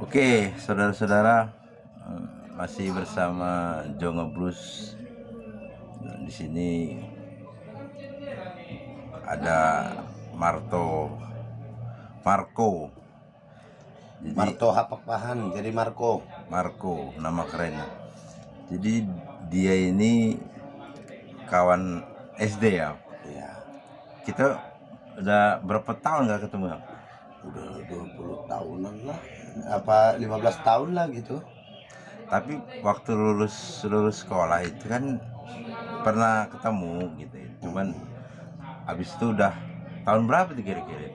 Oke, saudara-saudara, masih bersama Jongo Blues. Di sini ada Marco. Jadi, Marto Hapakpahan, jadi Marco, nama kerennya. Jadi dia ini kawan SD ya. Iya. Kita udah berapa tahun gak ketemu ya? Udah 20 tahunan lah, apa 15 tahun lah gitu. Tapi waktu lulus sekolah itu kan pernah ketemu gitu ya. Cuman abis itu udah tahun berapa tuh kira-kira?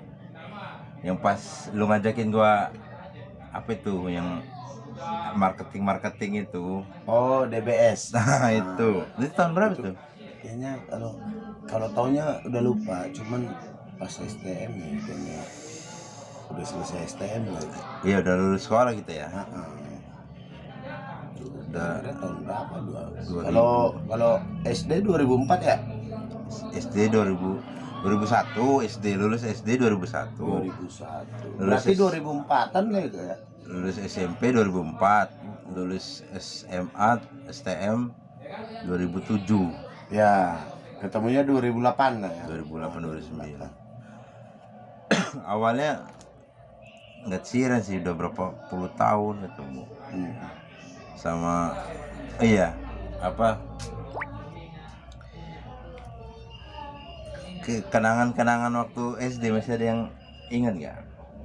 Yang pas lu ngajakin gua apa itu yang marketing itu? Oh, DBS. Nah itu tahun berapa Itu tuh? kayaknya kalau tahunnya udah lupa, cuman pas STM ya kayaknya udah selesai STM lagi. Iya udah lulus sekolah gitu ya. Udah Kira tahun berapa? 2000. Kalau SD 2004 ya? SD 2001, lulus SD 2001. 2001. Lulus Berarti 2004-an lah itu ya. Lulus SMP 2004, lulus SMA STM 2007. Ya, ketemunya 2008 lah ya. 2008 2009. Awalnya nggak siran sih, udah berapa puluh tahun ketemu. Sama iya apa kenangan waktu SD masih ada yang ingat nggak?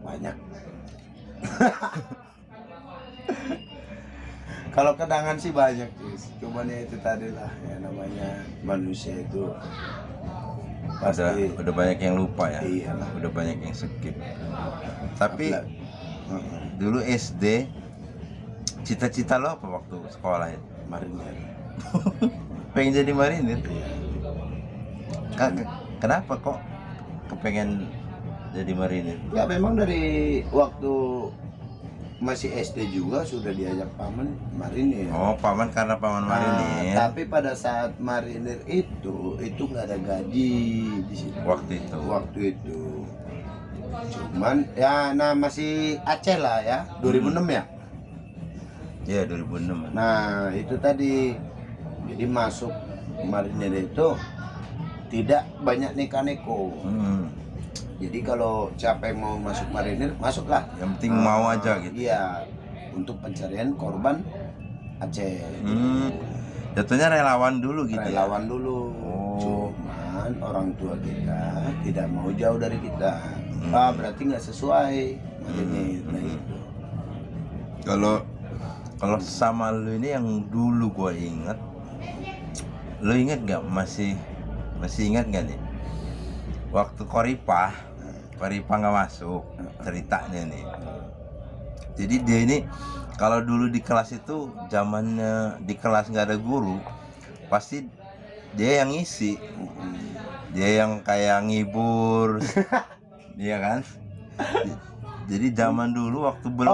Banyak. Kalau kenangan sih banyak, cuman ya itu tadi lah ya, namanya manusia itu pasti Udah banyak yang lupa ya. Iyalah. Udah banyak yang skip. Tapi dulu SD cita-cita lo apa waktu sekolah itu? marinir. Pengen jadi marinir? Iya. Kenapa kok kepengen jadi marinir? Ya memang dari waktu masih SD juga sudah diajak paman marinir. Oh, paman karena paman marinir. Tapi pada saat marinir itu nggak ada gaji di situ. Waktu itu. Cuman ya masih Aceh lah ya, 2006 ya. Iya, 2006. Nah, itu tadi. Jadi masuk marinir itu tidak banyak neko-neko. Jadi kalau siapa yang mau masuk marinir, masuklah. Yang penting mau aja gitu. Iya, untuk pencarian korban Aceh. Jatuhnya relawan dulu gitu. Relawan dulu. Oh. Cuman orang tua kita tidak mau jauh dari kita. Berarti nggak sesuai marinir. Nah itu. Kalau sama lu ini yang dulu gua inget, lu inget nggak, masih ingat nggak nih waktu Koripah nggak masuk ceritanya nih. Jadi dia ini kalau dulu di kelas itu zamannya di kelas nggak ada guru, pasti dia yang ngisi, dia yang kayak ngibur. Iya kan? Jadi zaman dulu waktu belum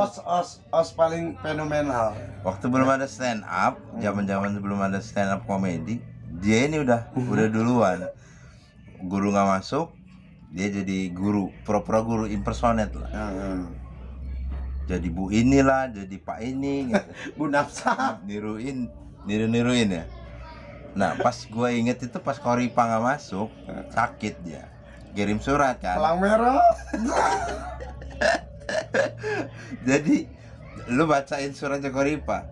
os paling fenomenal. Waktu belum ada stand up, zaman sebelum ada stand up komedi, dia ini udah duluan. Guru nggak masuk, dia jadi guru, pura-pura guru impersonate lah. Jadi bu inilah, jadi pak ini, gitu. Bu Nafsa. niruin ya. Nah pas gue inget itu pas Koripah nggak masuk, sakit dia, kirim surat kan. Palang merah. Jadi lu bacain suratnya Koripah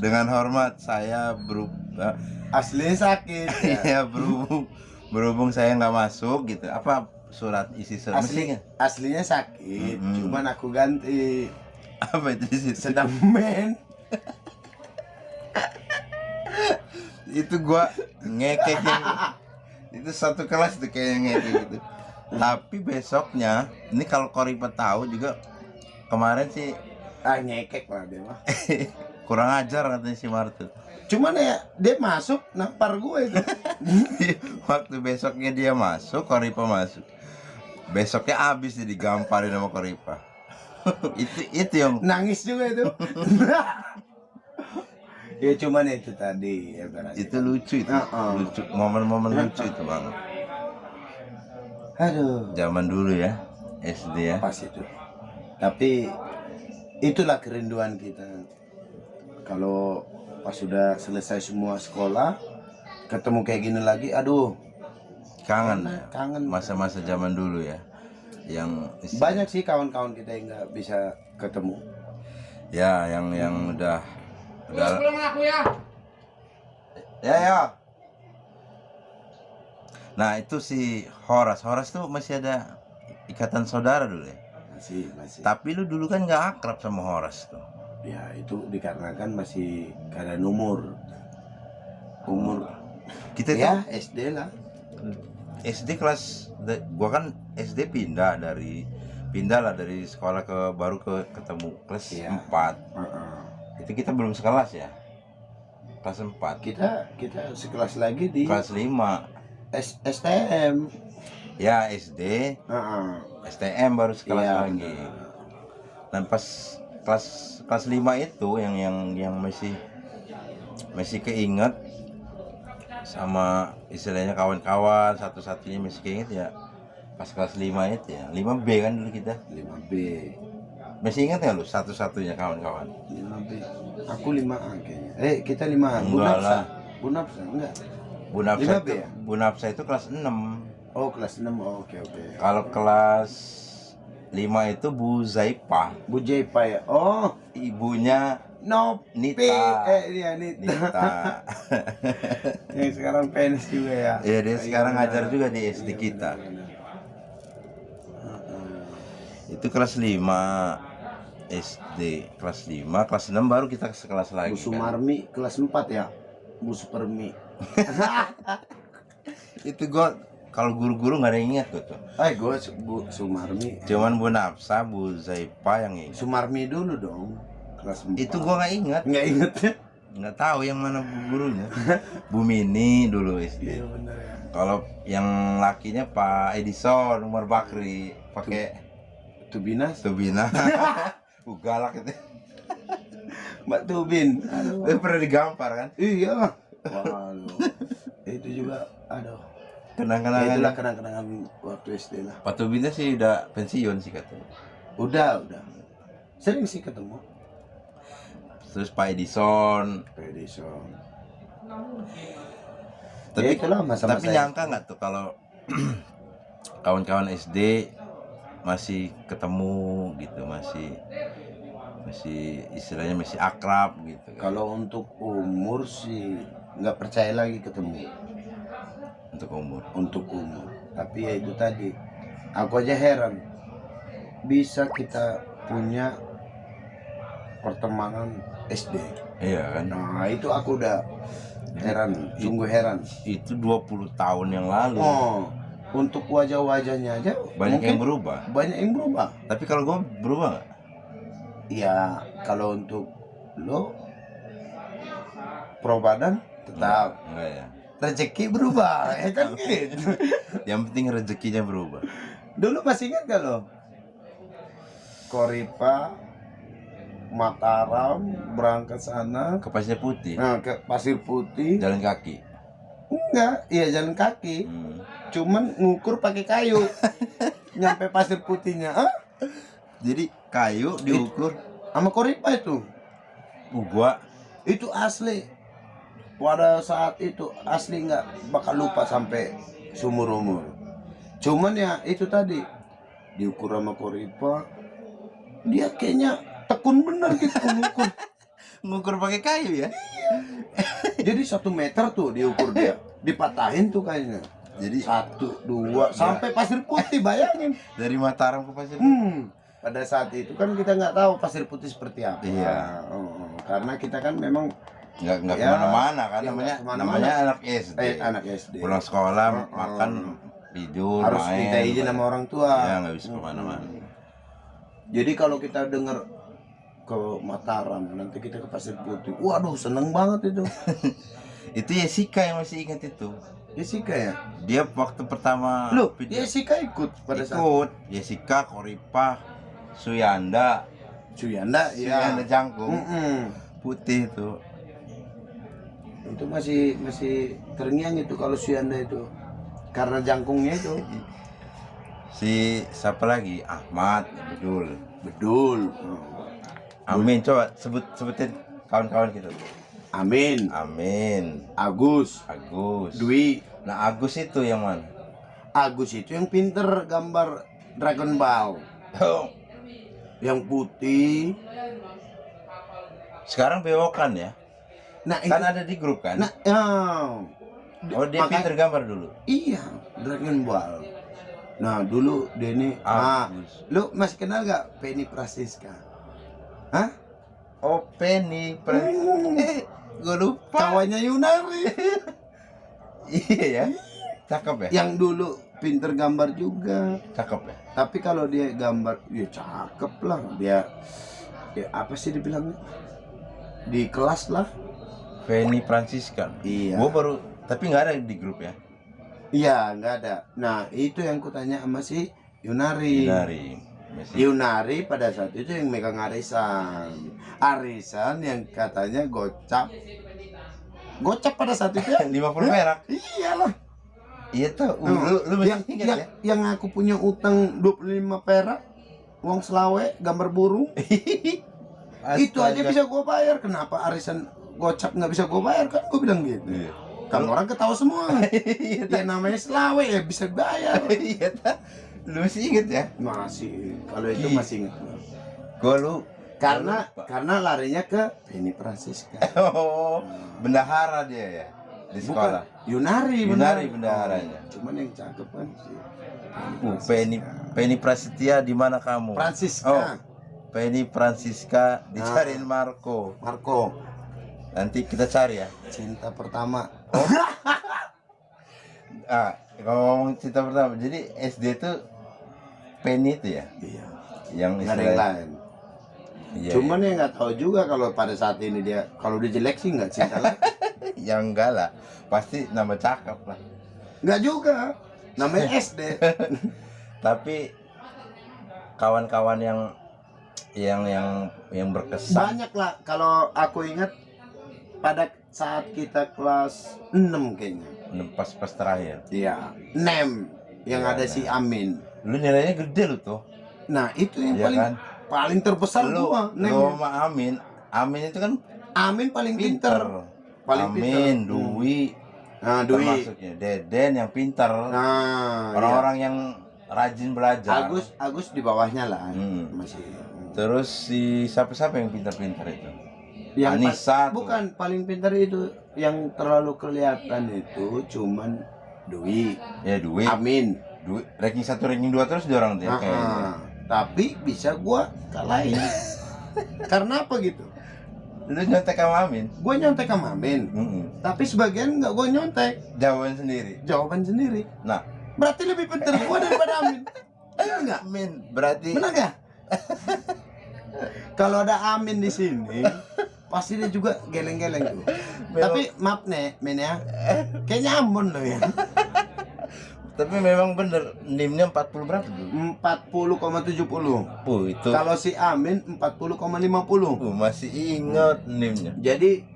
dengan hormat saya Aslinya sakit. ya berhubung saya nggak masuk gitu, apa surat isi surat Aslinya sakit, cuman aku ganti. Apa itu sedang men. Itu gua ngekek itu satu kelas tuh kayak ngekek gitu. Tapi besoknya ini kalau Koripah tahu juga, kemarin sih Ngekek lah dia mah. kurang ajar katanya si Martu. Cuman ya dia masuk nampar gue itu. Waktu besoknya dia masuk, Koripah masuk. Besoknya abis dia digamparin sama Koripah. itu yang nangis juga itu. Ya cuman itu tadi ya, itu lucu itu. Lucu, momen-momen lucu itu banget. Aduh. Zaman dulu ya. SD ya. Pas itu. Tapi itulah kerinduan kita. Kalau pas sudah selesai semua sekolah, ketemu kayak gini lagi, aduh, Kangen ya. kangen. Masa-masa zaman dulu ya. Yang Banyak sih kawan-kawan kita yang nggak bisa ketemu. ya yang udah Pulang aku ya. ya. Nah, itu si Horas tuh masih ada ikatan saudara dulu ya. Masih. Tapi lu dulu kan nggak akrab sama Horas tuh. Ya itu dikarenakan masih keadaan umur. Kita tuh Ya SD lah. SD gua kan SD pindah lah dari sekolah baru ketemu kelas Iya. 4. Heeh. Itu kita belum sekelas ya. Kelas 4. Kita sekelas lagi di Kelas 5. STM. Ya SD, Heeh. STM baru sekelas Iya, lagi. benar. Dan pas kelas 5 itu yang masih keinget sama istilahnya kawan-kawan, satu-satunya masih keinget ya pas kelas 5 itu ya. 5B kan dulu kita. 5B. Masih ingat nggak lu satu-satunya kawan-kawan? 5B. Aku 5A kayaknya. Kita 5A. Enggak lah. Bunapsa enggak. Bu 5B ya? Nafsa itu kelas 6. Oh, kelas 6. Oh, oke. Kalau kelas 5 itu Bu Zaipah, Bu Jepa ya. Oh, ibunya Nopi. Nita. Iya, Nita. Nita. Yang sekarang PNS juga ya. Iya, dia sekarang benar. ngajar juga di SD Iya, kita. benar. Itu kelas 5 SD, kelas 5, kelas 6 baru kita sekelas lagi. Bu Sumarmi kelas 4 ya. Bu Supermi. Itu gua kalau guru-guru nggak ada yang ingat gua tuh. Gue Bu Sumarmi. Cuman Bu Nafsa, Bu Zaipa yang ingat. Sumarmi dulu dong. Kelas 4. Itu gua nggak ingat, nggak inget ya? nggak tahu yang mana gurunya. Bu Mini dulu SD. Iya benar ya. Kalau yang lakinya Pak Edison Umar Bakri pakai Tubinas. Tubina. Galak itu. Mbak Tubin. Lu pernah digampar kan? Iya. Waduh. Itu juga aduh. Ya, Kenang-kenangan. itulah kenang-kenangan waktu SD lah. Pak Tubina sih udah pensiun sih katanya. Udah. Sering sih ketemu. Terus Pak Edison. Edison. Tapi Ya, itulah masa-masa tapi nyangka nggak tuh kalau kawan-kawan SD masih ketemu gitu, masih istilahnya masih akrab gitu kan. Kalau untuk umur sih nggak percaya lagi ketemu Untuk umur. tapi ya itu tadi, aku aja heran bisa kita punya pertemanan SD. Iya kan? Nah itu aku udah heran, sungguh heran. Itu 20 tahun yang lalu. Oh, untuk wajah-wajahnya aja Banyak mungkin yang berubah. banyak yang berubah. Tapi kalau gue berubah nggak? Ya kalau untuk lo pro badan tetap, Enggak ya. rezeki berubah ya kan gitu. Yang penting rezekinya berubah. Dulu masih ingat gak lo? Koripa, Mataram, berangkat sana, Ke Pasir Putih, nah ke Pasir Putih. jalan kaki. Enggak, iya jalan kaki. Hmm. Cuman ngukur pakai kayu. Nyampe Pasir Putihnya, Jadi kayu diukur. sama Koripa itu. Gua Itu asli. Pada saat itu asli nggak bakal lupa sampai seumur umur. Cuman ya itu tadi diukur sama Koripa, dia kayaknya tekun bener gitu mengukur. ngukur pakai kayu ya. Jadi 1 meter tuh diukur dia, dipatahin tuh kayaknya. Jadi 1, 2 sampai Pasir Putih, bayangin. dari Mataram ke Pasir Putih. Pada saat itu kan kita nggak tahu Pasir Putih seperti apa. Iya. Karena kita kan memang Nggak Ya, kemana-mana kan, ya, namanya nggak kemana-mana. anak SD. anak SD. Pulang sekolah Oh, makan tidur Harus main. minta izin sama orang tua. Ya nggak bisa kemana-mana. Jadi kalau kita dengar ke Mataram, nanti kita ke Pasir Putih, waduh seneng banget itu. Itu Jessica yang masih ingat itu. Jessica ya? Dia waktu pertama Loh, video- Jessica ikut pada saat ikut. Jessica, Koripah, Suyanda, Suyanda, ya. Suyanda Jangkung, Mm-mm. putih itu. Itu masih terngiang itu kalau Suyanda itu. Karena jangkungnya itu. Si siapa lagi? Ahmad, Bedul. Bedul. Amin, coba sebutin kawan-kawan kita. Amin. Amin, Agus. Agus, Dwi. Nah, Agus itu yang mana? Agus itu yang pinter gambar Dragon Ball. Oh, Yang putih. sekarang bewokan ya? Nah, Kan itu, ada di grup kan? nah, ya. Oh, dia Maka- pinter gambar dulu. Iya, Dragon Ball. Nah, dulu dia ini, Agus. lu masih kenal gak Penny Praciska? Hah? Oh, Penny gue lupa. Kawannya Yunari. Iya ya. Cakep ya? Yang dulu pinter gambar juga. Cakep ya? Tapi kalau dia gambar, ya cakep lah. Dia, ya apa sih dibilangnya? Di kelas lah. Penny Franciscan. Iya. Gue baru, tapi nggak ada di grup ya. Iya, nggak ada. Nah, itu yang kutanya sama si Yunari. Dari Yunari pada saat itu yang megang arisan. Arisan yang katanya gocap. Gocap pada saat itu ya? 50 perak. Iyalah. Iya tuh. Lu masih yang, ingat yang, ya? yang aku punya utang 25 perak, uang selawe, gambar burung. Itu aja Astaga. bisa gua bayar. Kenapa arisan gocap nggak bisa gua bayar? Kan gua bilang gitu. Iya. Kan orang ketawa semua. Ya namanya selawe ya bisa bayar. Iya tuh. Lu masih inget ya? Masih. Kalau itu Ih. masih ingat. Gue lu. Karena larinya ke Penny Praciska. Oh, bendahara dia ya di sekolah. Bukan, Yunari bendaharanya. Cuman yang cakep kan sih. Penny Prasetya, di mana kamu? Praciska. Oh, Penny Francisca dicariin Marco. Marco, Nanti kita cari ya. cinta pertama. Kalau ngomong cerita pertama, jadi SD tuh Penny itu ya, Iya. yang Nggak ada yang lain. Iya, Cuman ya nggak tahu juga kalau pada saat ini dia kalau dia jelek sih nggak cinta lagi. iya. Yang enggak lah, pasti nama cakep lah. Nggak juga. Namanya SD. Tapi kawan-kawan yang berkesan. Banyak lah kalau aku ingat pada saat kita kelas 6 kayaknya. Pas terakhir. Iya. Nem yang Iya, ada si Amin. Lu nilainya gede lu tuh. Nah, itu yang Iya kan? paling terbesar Lu gua. Nem. sama Amin. Amin itu kan Amin paling pinter. Paling Amin, pinter. Dwi, Nah, Dwi. termasuknya Deden yang pinter. Nah, Orang-orang yang rajin belajar. Agus di bawahnya lah. Hmm. Masih. Terus si siapa yang pinter-pinter itu? Yang Anissa tuh. bukan paling pintar itu yang terlalu kelihatan itu cuman Dwi, Ya Dwi. Amin. Dwi ranking 1 ranking 2 terus dia orang tuh ya, kayaknya. Tapi bisa gua kalahin. Karena apa gitu? Lu nyontek sama Amin. Gua nyontek sama Amin. Tapi sebagian nggak gua nyontek, Jawaban sendiri. jawaban sendiri. Nah, Berarti lebih pintar gua daripada Amin. Benar nggak? Amin berarti Benar nggak? Kalau ada Amin di sini, pasti dia juga geleng-geleng tuh. Tapi maaf nih, Min ya. Kayaknya Ambon loh ya. tapi memang bener NIM-nya 40 berapa dulu? 40,70. Itu. Kalau si Amin 40,50. Masih ingat NIM-nya. Jadi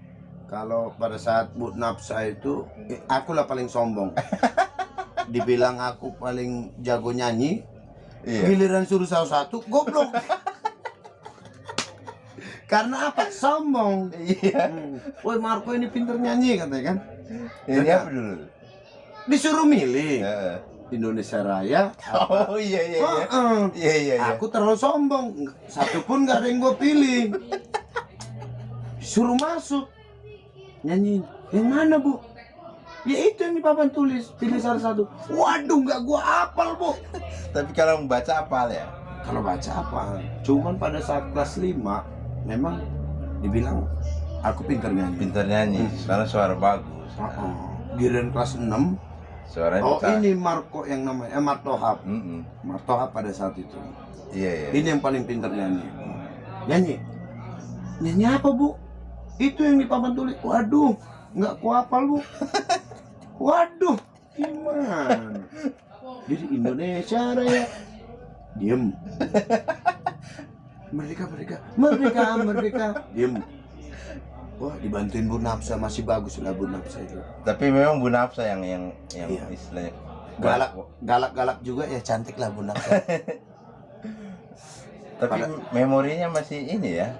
kalau pada saat Bu Nafsa itu aku lah paling sombong. Dibilang aku paling jago nyanyi, Iya. giliran suruh salah satu goblok. Karena apa? Sombong. Iya. Woi Marco ini pinter nyanyi katanya kan. Ini apa dulu? Disuruh milih Heeh. Indonesia Raya. Oh iya iya iya. Heeh. Iya iya iya. Aku terlalu sombong, satu pun gak ada yang gue pilih. Suruh masuk nyanyi, yang mana bu? Ya itu yang di papan tulis, pilih salah satu. Waduh, nggak gua hafal bu. Tapi kalau membaca apal ya? Kalau baca apa? Cuman pada saat kelas 5 memang dibilang aku pinter nyanyi. Pintar nyanyi, karena suara bagus. Giliran kelas 6, Suaranya oh pecah. ini Marco yang namanya Martohap. Mm-mm. Martohap pada saat itu. Iya iya. Ini yang paling pintar nyanyi. Nyanyi. Nyanyi apa bu? Itu yang di papan tulis. Waduh, nggak kuapal bu. Waduh, gimana? Jadi Indonesia Raya. Diem. Merdeka, merdeka, merdeka, merdeka. Diem. Wah, dibantuin Bu Nafsa, masih bagus lah Bu Nafsa itu. Tapi memang Bu Nafsa yang Iya. istilahnya galak juga ya, cantik lah Bunda. Tapi memorinya masih ini ya.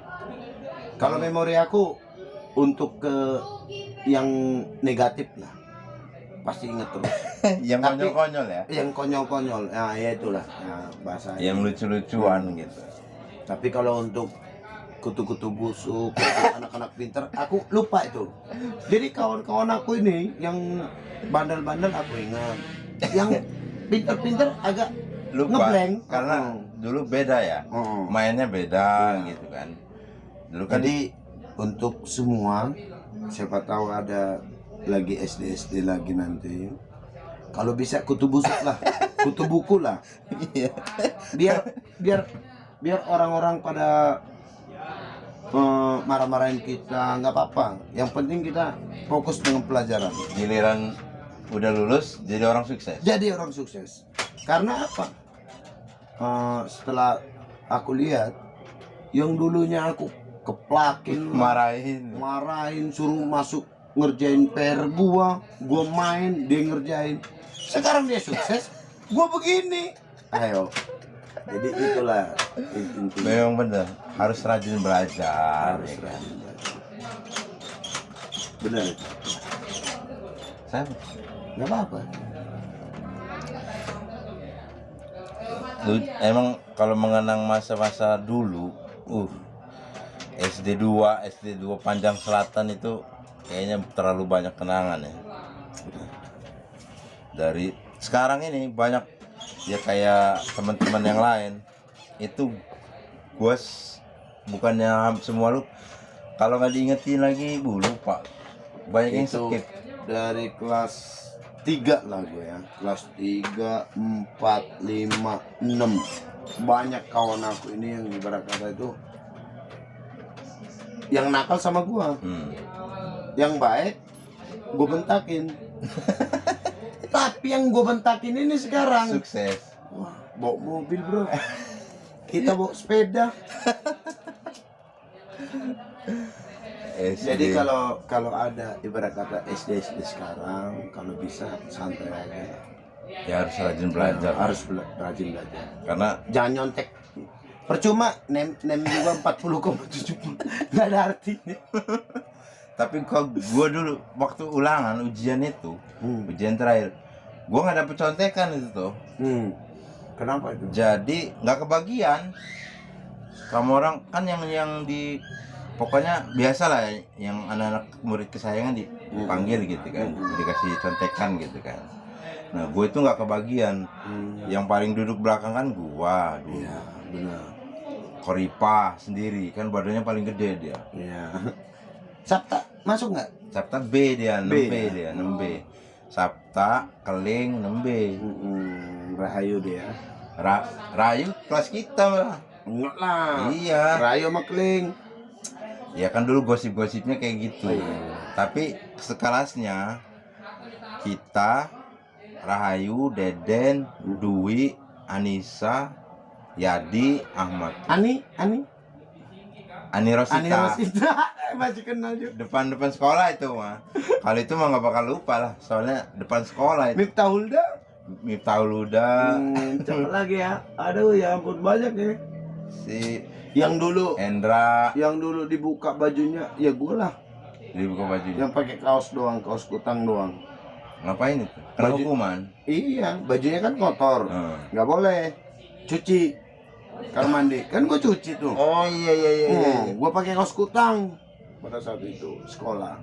Kalau memori aku untuk ke yang negatif lah, pasti inget terus. Yang Tapi- konyol-konyol ya. Yang konyol-konyol, nah ya itulah bahasa. Yang lucu-lucuan gitu. Tapi kalau untuk kutu-kutu busuk, untuk anak-anak pinter, aku lupa itu. Jadi kawan-kawan aku ini yang bandel-bandel aku ingat, yang pinter-pinter agak Lupa ngeblank. karena dulu beda ya. Oh. Mainnya beda gitu kan. Dulu kan Jadi untuk semua, siapa tahu ada lagi SD lagi nanti, kalau bisa kutu busuk lah, kutu buku lah, iya. biar orang-orang pada marah-marahin kita, nggak apa-apa. Yang penting kita fokus dengan pelajaran. Giliran udah lulus jadi orang sukses. Jadi orang sukses. Karena apa? Setelah aku lihat, yang dulunya aku keplakin, marahin, suruh masuk ngerjain PR gua main, dia ngerjain. Sekarang dia sukses, gua begini. Ayo. Jadi itulah intinya. Memang bener, harus rajin belajar. Harus ya kan? rajin belajar. Benar. Saya Nggak apa-apa. emang kalau mengenang masa-masa dulu, SD 2 Panjang Selatan itu kayaknya terlalu banyak kenangan ya. Dari sekarang ini banyak ya kayak teman-teman yang lain itu gue bukannya semua lu kalau nggak diingetin lagi bu lupa, banyak yang Itu skip. dari kelas 3 lah gue ya, kelas 3, 4, 5, 6 banyak kawan aku ini yang ibarat kata itu yang nakal sama gua, yang baik gue bentakin. Tapi yang gue bentakin ini sekarang Sukses. wah, bawa mobil bro, kita bawa sepeda. SD. Jadi kalau ada ibarat kata SD sekarang, kalau bisa santai aja. ya harus rajin belajar Harus rajin belajar. karena Jangan nyontek. Percuma nem juga 40,70. Nggak ada artinya. tapi kalau gue dulu waktu ulangan ujian itu ujian terakhir gue nggak dapet contekan itu tuh. Kenapa itu? Jadi nggak kebagian. Kamu orang kan yang di pokoknya biasa lah yang anak-anak murid kesayangan dipanggil gitu kan, dikasih contekan gitu kan. Nah gue itu nggak kebagian. Yang paling duduk belakang kan gua dulu. Iya, benar. Koripah sendiri kan badannya paling gede dia. Iya. Sabta masuk nggak? Sabta B dia, 6B ya? dia, 6B. Sabta, Keling, 6B. Rahayu dia. Rayu kelas kita lah. Enggak lah. Iya. Rahayu sama Keling. Ya kan dulu gosip-gosipnya kayak gitu. Tapi sekelasnya kita, Rahayu, Deden, Dwi, Anissa, Yadi, Ahmad, Ani Rosita. masih kenal juga. Depan sekolah itu mah. Kalau itu mah nggak bakal lupa lah. Soalnya depan sekolah itu. Miftahul Huda. Miftahul Huda, Cepet lagi ya. Aduh ya ampun banyak ya. si Yang Endra dulu dibuka bajunya ya gue lah. dibuka bajunya. Yang pakai kaos doang, kaos kutang doang. Ngapain itu? Kena Baju- hukuman. Iya, bajunya kan kotor. Hmm. Nggak boleh. Cuci. Kamar mandi. Kan gue cuci tuh. Oh iya. Gue pakai kaos kutang pada saat itu sekolah.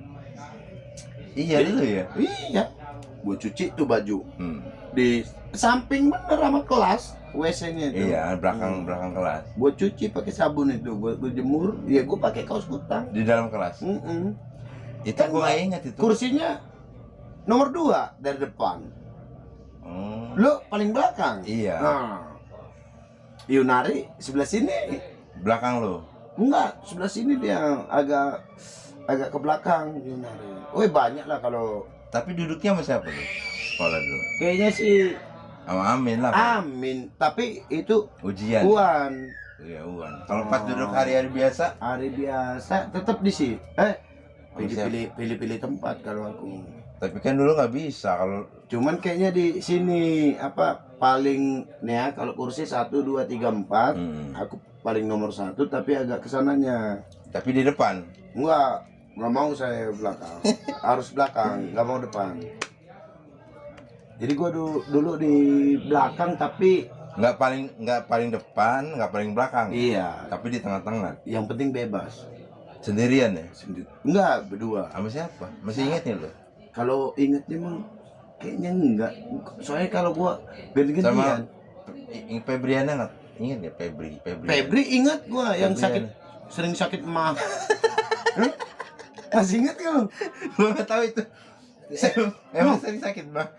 Iya dulu ya. Iya. Gue cuci tuh baju di samping bener sama kelas WC-nya itu. Iya, belakang kelas. Gue cuci pakai sabun itu, gue jemur. Ya gue pakai kaos kutang. Di dalam kelas. Itu Kan gue nggak ingat itu. Kursinya nomor 2 dari depan. Lo paling belakang. Iya. Nah, Yunari sebelah sini. Belakang lo. Enggak, sebelah sini dia agak ke belakang Yunari. Woi banyak lah kalau. Tapi duduknya sama siapa tuh? Sekolah dulu. Kayaknya sih Sama Amin lah. Pak. Amin, tapi itu Ujian. Uan. Iya, Uan. Kalau pas duduk hari-hari biasa, Hari biasa tetap di sini. Pilih tempat kalau aku. Tapi kan dulu nggak bisa kalau Cuman kayaknya di sini apa paling nih ya, kalau kursi 1 2 3 4, aku paling nomor 1 tapi agak kesananya. tapi di depan. Nggak mau saya belakang. Harus belakang, nggak mau depan. Jadi gua dulu di belakang tapi Nggak paling depan, nggak paling belakang. iya, Tapi di tengah-tengah. yang penting bebas. Sendirian ya? Sendiri. Enggak, berdua. Sama siapa? Masih ingat nih lo? Kalau ingetnya emang kayaknya enggak. Soalnya kalau gua Sama ganti-gantian. Febriana nggak? Ingat ya Febri? Febri ingat gua yang Febriana. sering sakit emah. Masih ingat kan lu? Lo nggak tahu itu? Emang sering sakit mah?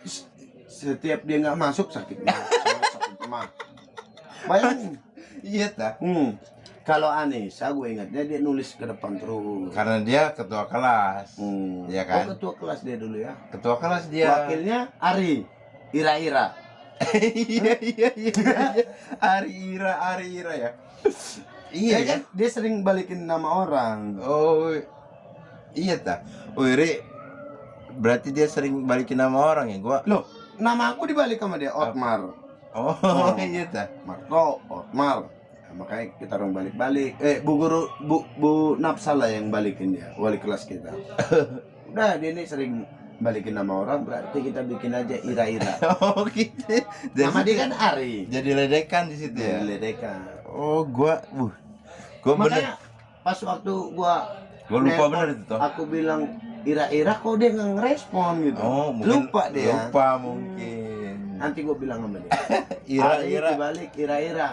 Setiap dia nggak masuk sakit emah. Sakit emah. Bayangin. Iya tak? Kalau Anissa gue ingatnya dia nulis ke depan terus. Karena dia ketua kelas. Iya kan? Oh, ketua kelas dia dulu ya. Ketua kelas dia. Wakilnya Ari. Ira-ira. Iya. Ari Ira ya. Iya Ya kan dia sering balikin nama orang. Oh iya tak. Oh Iri, berarti dia sering balikin nama orang ya gua. Loh, nama aku dibalik sama dia, Otmar. Oh iya tak. Marto, Otmar. Nah, makanya kita orang balik-balik. Bu guru, Bu Napsala yang balikin dia, wali kelas kita. Udah, dia ini sering balikin nama orang, berarti kita bikin aja Ira-ira. Oh gitu. Nama dia kan Ari. Jadi ledekan di situ ya. Ledekan. Oh gua bener. Makanya pas waktu gua Gua lupa nelpon, bener itu toh. aku bilang Ira-ira kok dia nggak ngerespon gitu. Oh mungkin lupa dia. Lupa mungkin. Nanti gua bilang sama dia. Ari Ira. dibalik Ira-ira.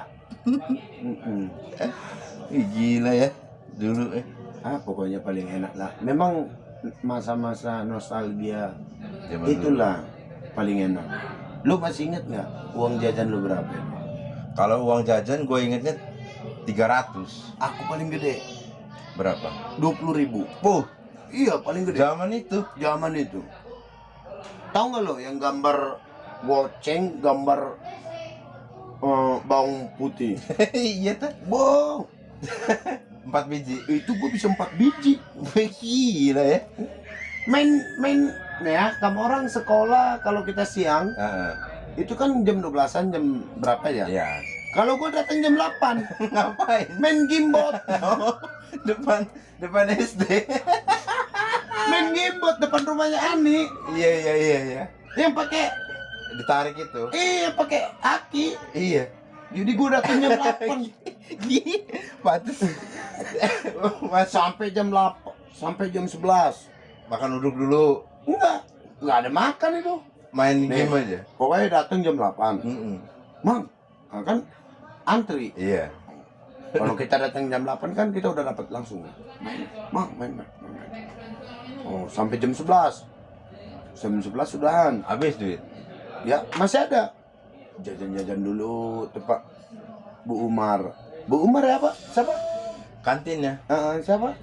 Ih, gila ya dulu Pokoknya paling enak lah. Memang masa-masa nostalgia Zaman itulah paling enak. Lu masih inget nggak uang jajan lu berapa? dulu. Kalau uang jajan gue ingetnya 300. Aku paling gede Berapa? 20.000. Puh, Iya paling gede. zaman itu. Zaman itu. Tahu nggak lo yang gambar goceng, gambar bawang putih? Iya tuh. Wow, 4 biji. itu gua bisa 4 biji. Gila ya. Main ya, kamu orang sekolah kalau kita siang Heeh. itu kan jam 12-an, jam berapa ya? Iya. Kalau gua datang jam 8 Ngapain? main gimbot. Oh, depan SD. Main gimbot depan rumahnya Ani Iya. yang pakai Ditarik itu. pakai aki. Iya. Jadi gua datang jam 8 Pantes. sampai jam 8 sampai jam 11. Makan duduk dulu. Enggak ada makan itu. Main Nih. game aja. Pokoknya datang jam 8. Mang, kan antri. Iya. Kalau kita datang jam 8 kan kita udah dapat langsung. Main. Oh, sampai jam 11. Jam 11 sudahan. Habis duit. Ya, masih ada. Jajan-jajan dulu tempat Bu Umar. Bu Umar ya, Pak? Siapa? Kantinnya. Siapa?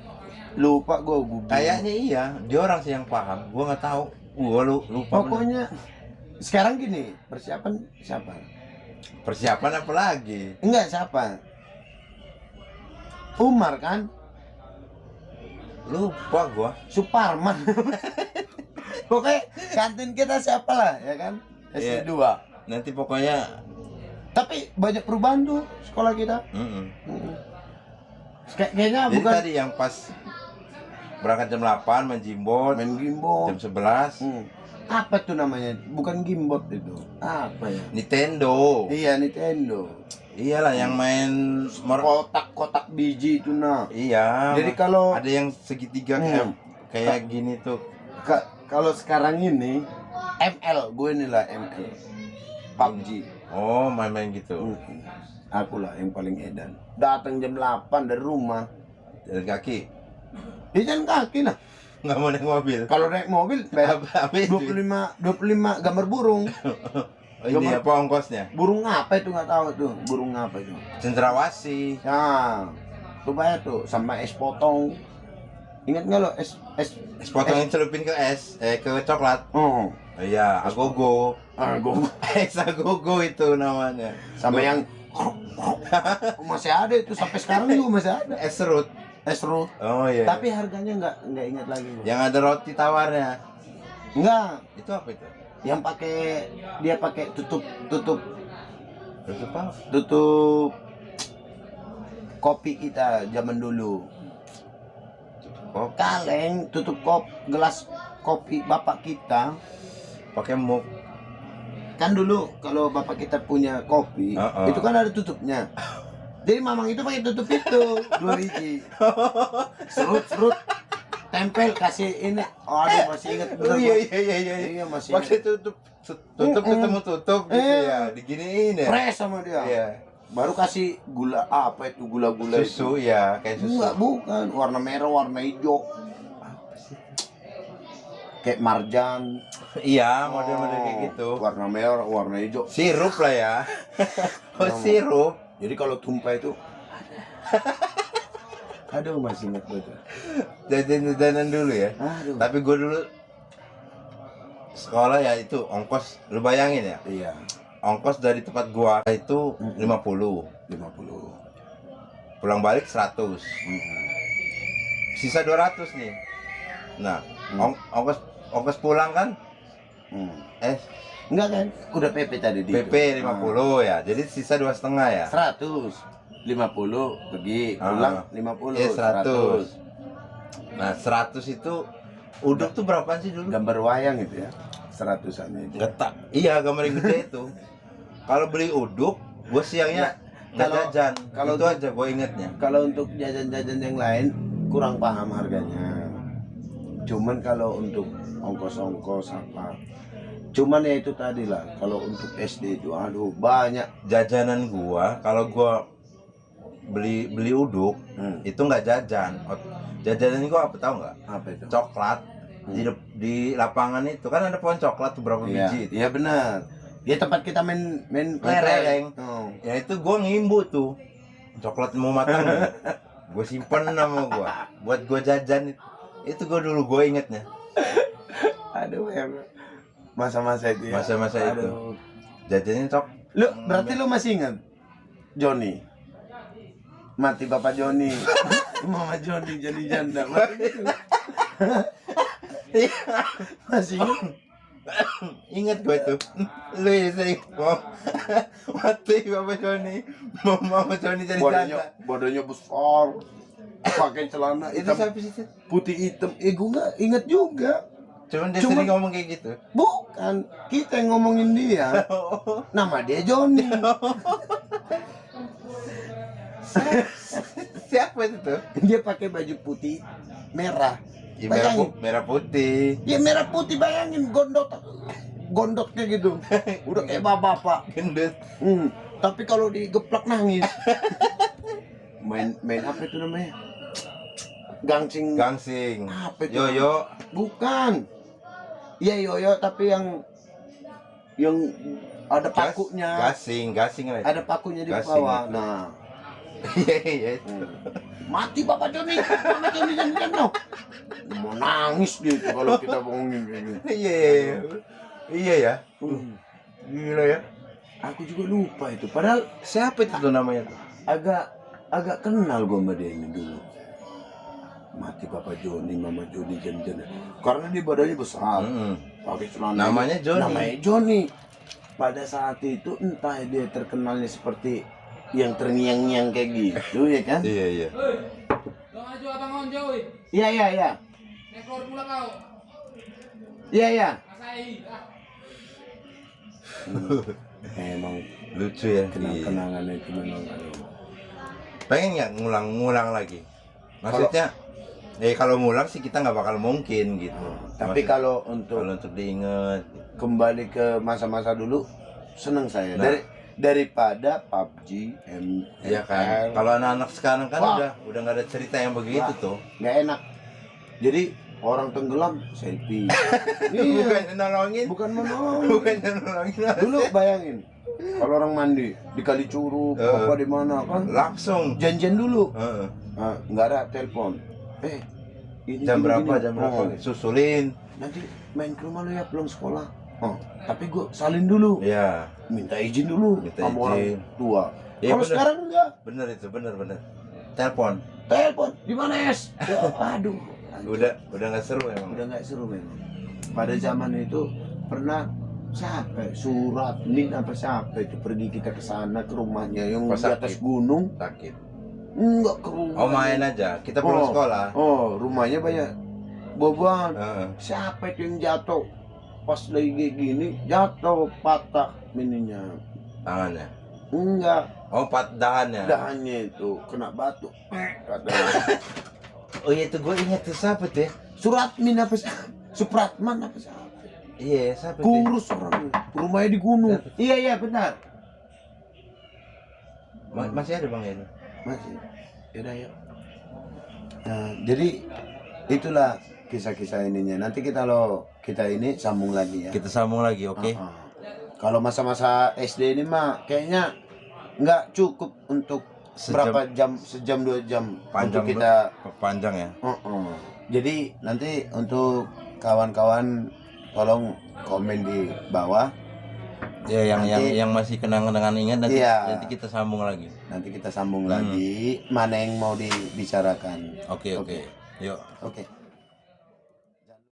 Lupa gua. Kayaknya iya, dia orang sih yang paham. Gua nggak tahu. Gua lupa. Pokoknya sekarang gini, persiapan siapa? Persiapan apa lagi? Enggak, siapa? Umar kan? Lupa gua. Suparman. Pokoknya kantin kita siapa lah, ya kan? Iya. SD2. Nanti pokoknya Tapi banyak perubahan tuh sekolah kita. Kayaknya jadi bukan tadi yang pas berangkat jam 8 main jimbot, main gimbot. jam 11 Apa tuh namanya? Bukan gimbot itu. Apa ya? Nintendo. Iya, Nintendo. Iyalah yang main Kotak-kotak biji itu nah. Iya. Jadi kalau ada yang segitiga kayak gini tuh. kalau sekarang ini ML, gue inilah ML. PUBG. Oh, main-main gitu. Aku lah yang paling edan. Datang jam 8 dari rumah. Jalan kaki. Dia jalan kaki lah. Nggak mau naik mobil. Kalau naik mobil bayar Habis 25 gambar burung. Oh, ini apa ongkosnya? Burung apa itu nggak tahu tuh. Burung apa itu? Cendrawasih. Nah, tuh bayar tuh sama es potong. Ingat nggak lo es Es potong yang celupin ke ke coklat. Oh, Iya, agogo. gue Es agogo itu namanya. sama yang masih ada itu sampai sekarang juga masih ada. Es serut. Es serut. Oh iya. Tapi harganya nggak ingat lagi. Gua. Yang ada roti tawarnya. Enggak, Itu apa itu? yang dia pakai tutup Tutup apa? tutup kopi kita zaman dulu. Kok Kaleng tutup gelas kopi bapak kita. pakai muk? Kan dulu kalau bapak kita punya kopi, itu kan ada tutupnya. Jadi mamang itu pakai tutup itu 2 biji. Serut tempel kasih ini. Aduh masih ingat bener. Iya Gua. Iya masih Pakai ingat. tutup ketemu tutup gitu ya, diginiin ya. Press sama dia. Iya. Baru kasih gula apa itu gula-gula Susu itu. ya, kayak susu. Enggak, bukan. Warna merah, warna hijau. Kayak marjan. Iya, model-model kayak gitu. Warna merah, warna hijau. Sirup lah ya. Oh, sirup. Jadi kalau tumpah itu aduh masih ingat betul. Jajan-jajanan dulu ya. Aduh. Tapi gue dulu sekolah ya itu ongkos, lu bayangin ya. Iya, Ongkos dari tempat gua itu 50. 50. Pulang balik 100. Sisa 200 nih. Nah, ongkos pulang kan Enggak kan? Udah PP tadi di PP 50 ya. Jadi sisa 2,5 ya. 150 pergi, pulang 50. Iya, 100. Nah, 100 itu uduk tuh berapaan sih dulu? Gambar wayang itu ya. 100-an itu. Getak. Iya, gambar yang gede itu. Kalau beli uduk, gue siangnya nggak kalau- jajan. kalau Itu aja gue ingetnya. Kalau untuk jajan-jajan yang lain kurang paham harganya. Cuman kalau untuk ongkos-ongkos apa. Cuman ya itu tadi lah. Kalau untuk SD itu aduh banyak. Jajanan gua, kalau gua beli uduk, itu nggak jajan. Jajanan gua apa tahu nggak? Apa itu? Coklat. Di lapangan itu kan ada pohon coklat tuh berapa Iya, biji itu. iya benar. Dia tempat kita main Kelereng. Oh. Ya itu gua ngimbu tuh. Coklat mau matang. Gue simpen nama gua buat gua jajan. Itu gua dulu gua ingetnya. Aduh ya. Masa-masa itu ya. Masa-masa itu. Aduh. Jajannya cok. Lu berarti lu masih ingat Joni? Mati Bapak Joni. Mama Joni jadi janda. Masih ingat? Ingat gue tuh. Lu ya sering ngomong. Mati Bapak Joni. Mama Joni jadi janda. Badannya besar. Pakai celana Itu hitam siapa sih itu? putih hitam. Gue nggak inget juga. Cuman dia Cuman- sering ngomong kayak gitu. Bukan, kita yang ngomongin dia. Nama dia Joni. Siapa itu tuh? Dia pakai baju putih merah. Ya, Bayangin. merah putih. Ya merah putih, bayangin gondotnya gitu. Udah kayak bapak-bapak. Gendut. Tapi kalau digeplak nangis. main apa itu namanya? Gangsing. Gangsing. Apa itu? Yoyo. Bukan. Iya yoyo tapi yang ada pakunya. Gasing lah. Ada pakunya di Gasing bawah. itu. Nah, Iya. mati Bapak Joni. Bapak Joni jangan. Mau nangis dia itu kalau kita bohongin kayak gitu. Iya ya. Gila ya. Aku juga lupa itu. Padahal Siapa itu tuh namanya tuh? agak kenal gue sama dia ini dulu. Mati Bapak Joni, Mama Joni jen-jen. Karena dia badannya besar. Pakai celana. Namanya Joni. Namanya Joni. Pada saat itu entah dia terkenalnya seperti yang terngiang-ngiang kayak gitu ya kan? Iya. Lo maju abang onjo, wih. Iya. Naik keluar pula kau. Iya. Kasai. Emang Lucu ya. Iya. kenang-kenangannya itu memang ada. Pengen nggak ngulang lagi? Maksudnya, kalau ngulang sih kita nggak bakal mungkin gitu. Tapi Maksud- kalau kalau untuk diinget, kembali ke masa-masa dulu seneng saya. Nah. Daripada PUBG, ya kan. Kalau anak-anak sekarang kan Wah. udah nggak ada cerita yang begitu Wah. tuh. nggak enak. Jadi orang tenggelam selfie. Bukan nolongin, Bukan menolong. bukan nolongin. Dulu bayangin kalau orang mandi di kali Curug apa di mana kan Langsung. janjian dulu. Heeh. Nah, nggak ada telepon. Ini Jam gini, berapa? gini. Jam berapa? Oh, Susulin. nanti main ke rumah lu ya pulang sekolah. Tapi gue salin dulu. Iya. Minta izin dulu Minta sama orang izin. tua. Iya, Kalau bener. sekarang enggak. Bener itu, bener. Telepon. Telepon, di mana es? Ya, aduh. Udah nggak seru emang. Udah nggak seru memang. pada zaman itu pernah siapa surat nin apa siapa itu pergi kita ke sana ke rumahnya yang Pas di atas sakit. gunung. Sakit. Enggak ke rumah. Oh main aja. Kita pulang sekolah. Oh, rumahnya banyak beban. Heeh. Siapa itu yang jatuh? Pas lagi kayak gini jatuh patah mininya. Tangannya. Enggak, Oh dahannya. dahannya itu kena batu. Katanya. Oh iya itu gue ingat tuh siapa tuh ya? Suratmin apa sih? Supratman apa sih? Iya siapa tuh? Kurus orang rumahnya di gunung. Iya benar. Masih ada bang ya? Masih. Yaudah yuk. Nah, jadi itulah kisah-kisah ininya. Nanti kita ini sambung lagi ya. Kita sambung lagi, oke? Kalau masa-masa SD ini mah kayaknya nggak cukup untuk berapa jam, sejam 2 jam Panjang untuk kita. panjang ya. Jadi nanti untuk kawan-kawan tolong komen di bawah. Ya Nanti- yang masih kenang-kenangan ingat nanti, Iya. nanti kita sambung lagi. Nanti kita sambung lagi mana yang mau dibicarakan. Oke. Oke. Yuk. Oke.